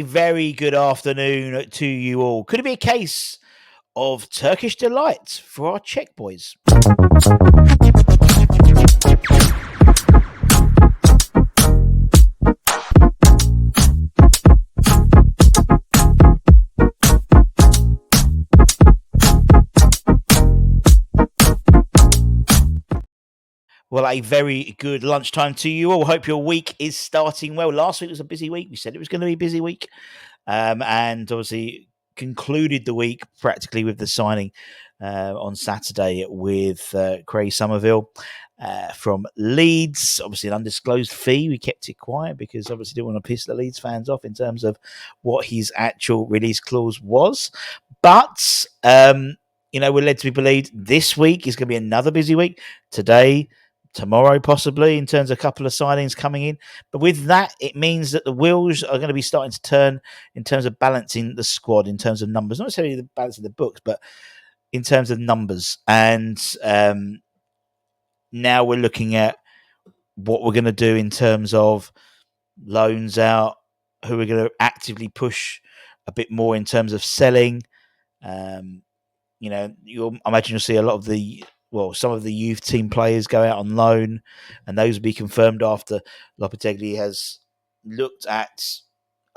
very good afternoon to you all. Could it be a case of Turkish delight for our Czech boys? Well, a very good lunchtime to you all. Hope your week is starting well. Last week was a busy week. We said it was going to be a busy week. And obviously concluded the week practically with the signing on Saturday with Craig Somerville from Leeds. Obviously an undisclosed fee. We kept it quiet because obviously didn't want to piss the Leeds fans off in terms of what his actual release clause was. But, we're led to be believed this week is going to be another busy week. Today, tomorrow possibly, in terms of a couple of signings coming in. But with that, it means that the wheels are going to be starting to turn in terms of balancing the squad, in terms of numbers, not necessarily the balance of the books, but in terms of numbers. And now we're looking at what we're going to do in terms of loans out, who we're going to actively push a bit more in terms of selling. I imagine you'll see a lot of some of the youth team players go out on loan, and those will be confirmed after Lopetegui has looked at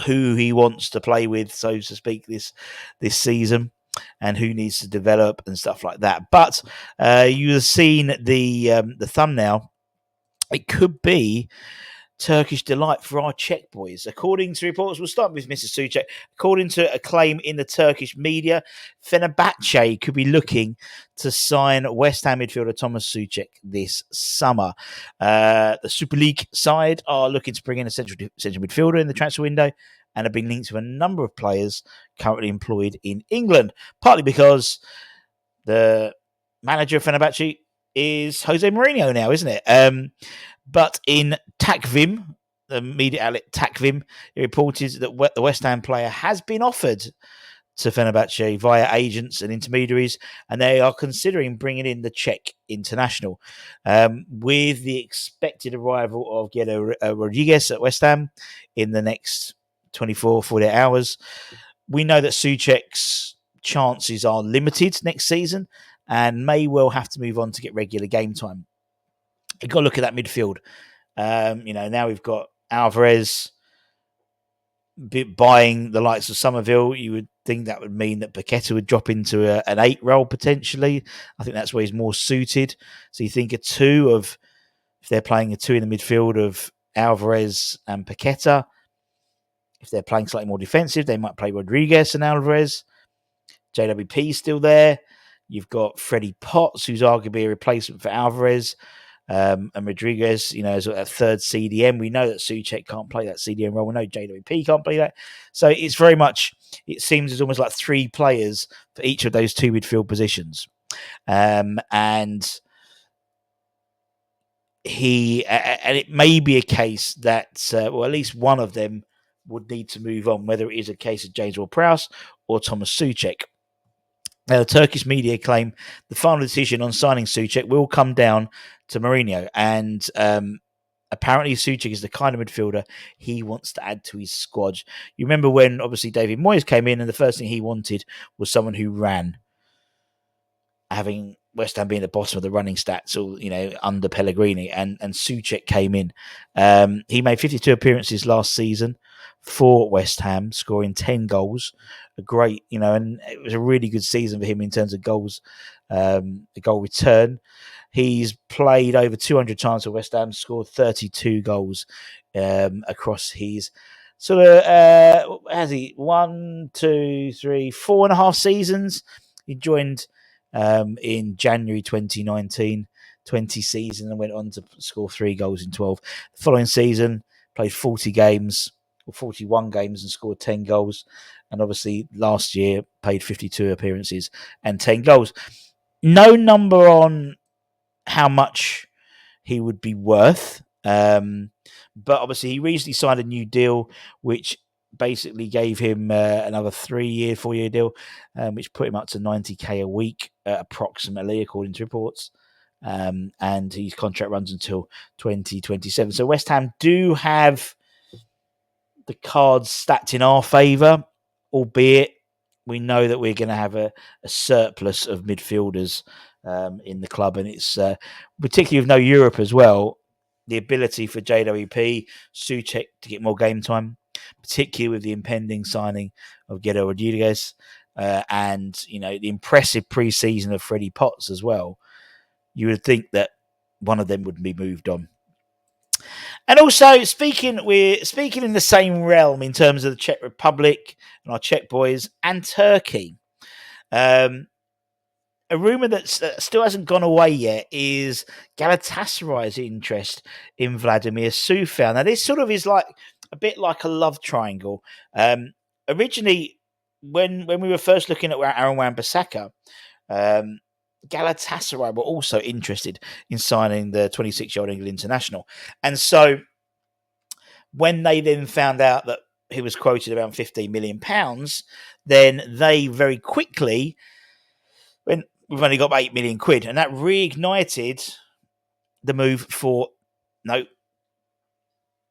who he wants to play with, so to speak, this season, and who needs to develop and stuff like that. But you have seen the thumbnail. It could be Turkish delight for our Czech boys. According to reports, we'll start with Mr. Soucek. According to a claim in the Turkish media, Fenerbahce could be looking to sign West Ham midfielder Thomas Soucek this summer. The Super League side are looking to bring in a central midfielder in the transfer window and have been linked to a number of players currently employed in England, partly because the manager of Fenerbahce is Jose Mourinho now, isn't it? But in Takvim, the media outlet Takvim, it reported that the West Ham player has been offered to Fenerbahce via agents and intermediaries, and they are considering bringing in the Czech international. With the expected arrival of Guido Rodriguez at West Ham in the next 24, 48 hours, we know that Soucek's chances are limited next season and may well have to move on to get regular game time. You've got to look at that midfield. Now we've got Alvarez buying the likes of Somerville. You would think that would mean that Paqueta would drop into an 8 role potentially. I think that's where he's more suited. So you think if they're playing a 2 in the midfield of Alvarez and Paqueta. If they're playing slightly more defensive, they might play Rodriguez and Alvarez. JWP still there. You've got Freddie Potts, who's arguably a replacement for Alvarez. And Rodriguez, as a third CDM. We know that Soucek can't play that CDM role. We know JWP can't play that. So it's very much, it seems it's almost like 3 players for each of those 2 midfield positions. And it may be a case that, at least one of them would need to move on, whether it is a case of James Ward-Prowse or Thomas Soucek. Now, the Turkish media claim the final decision on signing Soucek will come down to Mourinho, and apparently Soucek is the kind of midfielder he wants to add to his squad. You remember when, obviously, David Moyes came in, and the first thing he wanted was someone who ran, having West Ham being at the bottom of the running stats, or under Pellegrini, and Soucek came in. He made 52 appearances last season for West Ham, scoring 10 goals. A great, and it was a really good season for him in terms of goals, the goal return. He's played over 200 times for West Ham, scored 32 goals across his sort of, has he 1, 2, 3, 4.5 seasons? He joined in January 2019, 20 season, and went on to score 3 goals in 12. The following season, played 40 games, or 41 games, and scored 10 goals. And obviously last year, played 52 appearances and 10 goals. No number on how much he would be worth. But obviously he recently signed a new deal, which basically gave him another 4-year deal, which put him up to 90k a week, approximately, according to reports. And his contract runs until 2027. So West Ham do have the cards stacked in our favour, albeit we know that we're going to have a surplus of midfielders in the club, and it's particularly with no Europe as well. The ability for JWP, Soucek to get more game time, particularly with the impending signing of Guedo Rodriguez, and the impressive pre-season of Freddie Potts as well. You would think that one of them would be moved on. And also, we're speaking in the same realm in terms of the Czech Republic and our Czech boys and Turkey. A rumour that still hasn't gone away yet is Galatasaray's interest in Vladimir Coufal. Now, this sort of is like a bit like a love triangle. Originally, when we were first looking at Aaron Wan-Bissaka, Galatasaray were also interested in signing the 26-year-old England international. And so when they then found out that he was quoted around £15 million, then they very quickly went, we've only got £8 million, and that reignited the move for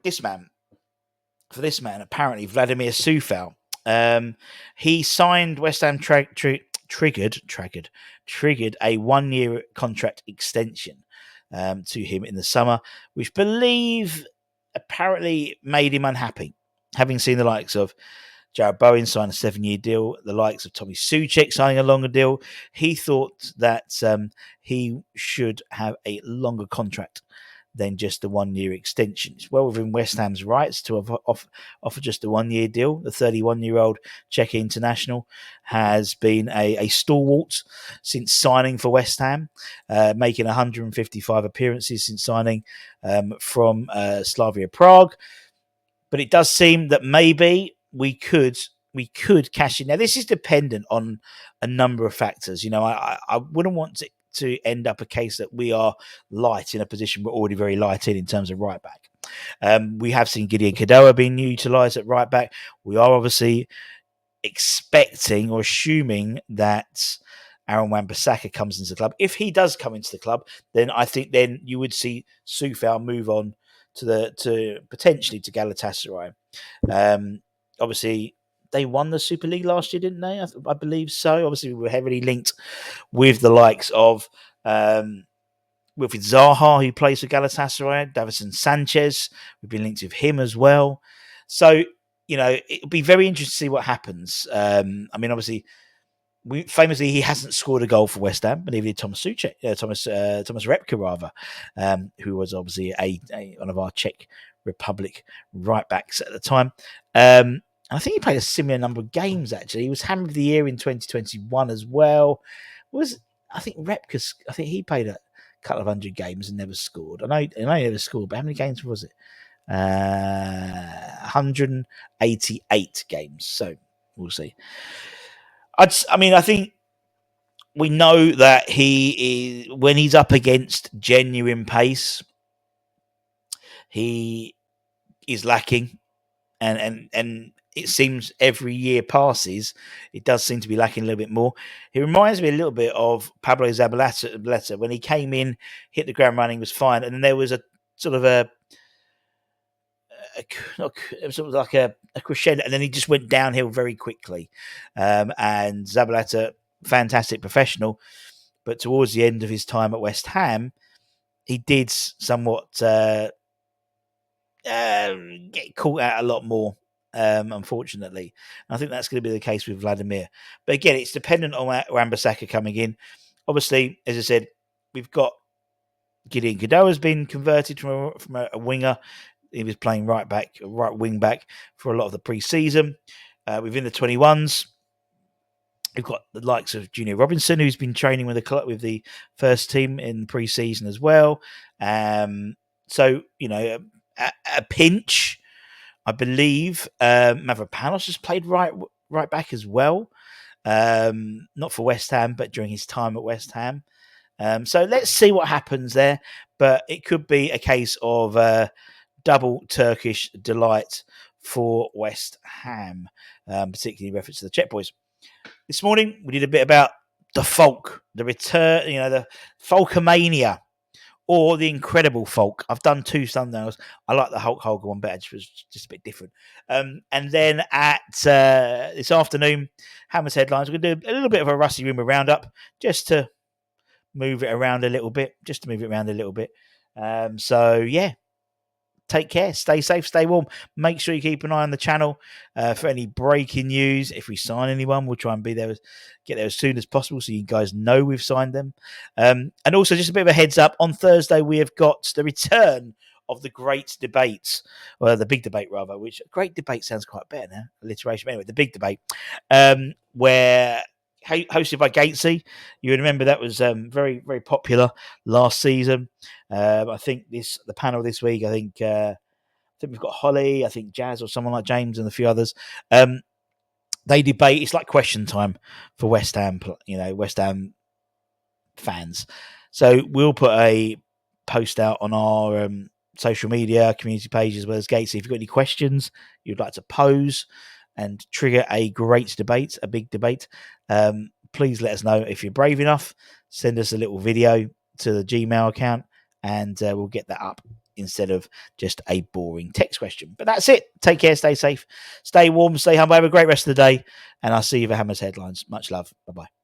this man. For this man, apparently Vladimir Coufal. He signed West Ham triggered a 1-year contract extension to him in the summer, which apparently made him unhappy, having seen the likes of Jared Bowen sign a 7-year deal, the likes of Tommy Soucek signing a longer deal. He thought that he should have a longer contract than just a 1-year extension. It's well within West Ham's rights to offer just a 1-year deal. The 31-year-old Czech international has been a stalwart since signing for West Ham, making 155 appearances since signing from Slavia Prague. But it does seem that maybe we could cash in. Now, this is dependent on a number of factors. I wouldn't want to end up a case that we are light in a position we're already very light in terms of right back. We have seen Gideon Kadoa being utilised at right back. We are obviously expecting or assuming that Aaron Wan-Bissaka comes into the club. If he does come into the club, then I think then you would see Coufal move on to potentially to Galatasaray. Obviously, they won the Super League last year, didn't they? I believe so. Obviously, we were heavily linked with the likes of Wilfried Zaha, who plays for Galatasaray, Davison Sanchez. We've been linked with him as well. So, it'll be very interesting to see what happens. Obviously, famously, he hasn't scored a goal for West Ham, but neither did Thomas Soucek, Thomas Repka, rather, who was obviously one of our Czech Republic right backs at the time. I think he played a similar number of games, actually. He was Hammer of the Year in 2021 as well. I think Repka, he played a couple of 100 games and never scored. I know he never scored, but how many games was it? 188 games. So we'll see. I think we know that he is, when he's up against genuine pace, he is lacking, and it seems every year passes, it does seem to be lacking a little bit more. He reminds me a little bit of Pablo Zabaleta when he came in, hit the ground running, was fine, and then there was a sort of a crescendo, and then he just went downhill very quickly. And Zabaleta, fantastic professional, but towards the end of his time at West Ham, he did somewhat get caught out a lot more, unfortunately. And I think that's going to be the case with Vladimir. But again, it's dependent on Wan-Bissaka coming in. Obviously, as I said, we've got Gideon Kadoa has been converted from a winger. He was playing right wing back for a lot of the pre-season. Within the 21s, we've got the likes of Junior Robinson, who's been training with the first team in the pre-season as well. So, a pinch, I believe. Mavropanos has played right back as well. Not for West Ham, but during his time at West Ham. So let's see what happens there. But it could be a case of double Turkish delight for West Ham, particularly in reference to the Czech boys. This morning, we did a bit about the folk, the return, the folkomania or the Incredible Folk. I've done 2 thumbnails. I like the Hulk Hogan one better. It was just a bit different. And then at this afternoon, Hammer's Headlines, we're going to do a little bit of a Rusty Rimmer roundup just to move it around a little bit. So, yeah. Take care, stay safe, stay warm. Make sure you keep an eye on the channel for any breaking news. If we sign anyone, we'll try and get there as soon as possible so you guys know we've signed them. And also, just a bit of a heads up, on Thursday we have got the return of the great debates, or the big debate rather, which great debate sounds quite better now, alliteration. But anyway, the big debate, where hosted by Gatesy. You remember that was very, very popular last season. I think the panel this week, I think we've got Holly, I think Jazz or someone like James and a few others. They debate. It's like question time for West Ham, West Ham fans. So we'll put a post out on our social media, community page, as well as Gatesy. If you've got any questions you'd like to pose and trigger a great debate, a big debate, please let us know. If you're brave enough, send us a little video to the Gmail account and we'll get that up instead of just a boring text question. But that's it. Take care, stay safe, stay warm, stay humble, have a great rest of the day, and I'll see you for Hammer's Headlines. Much love. Bye-bye.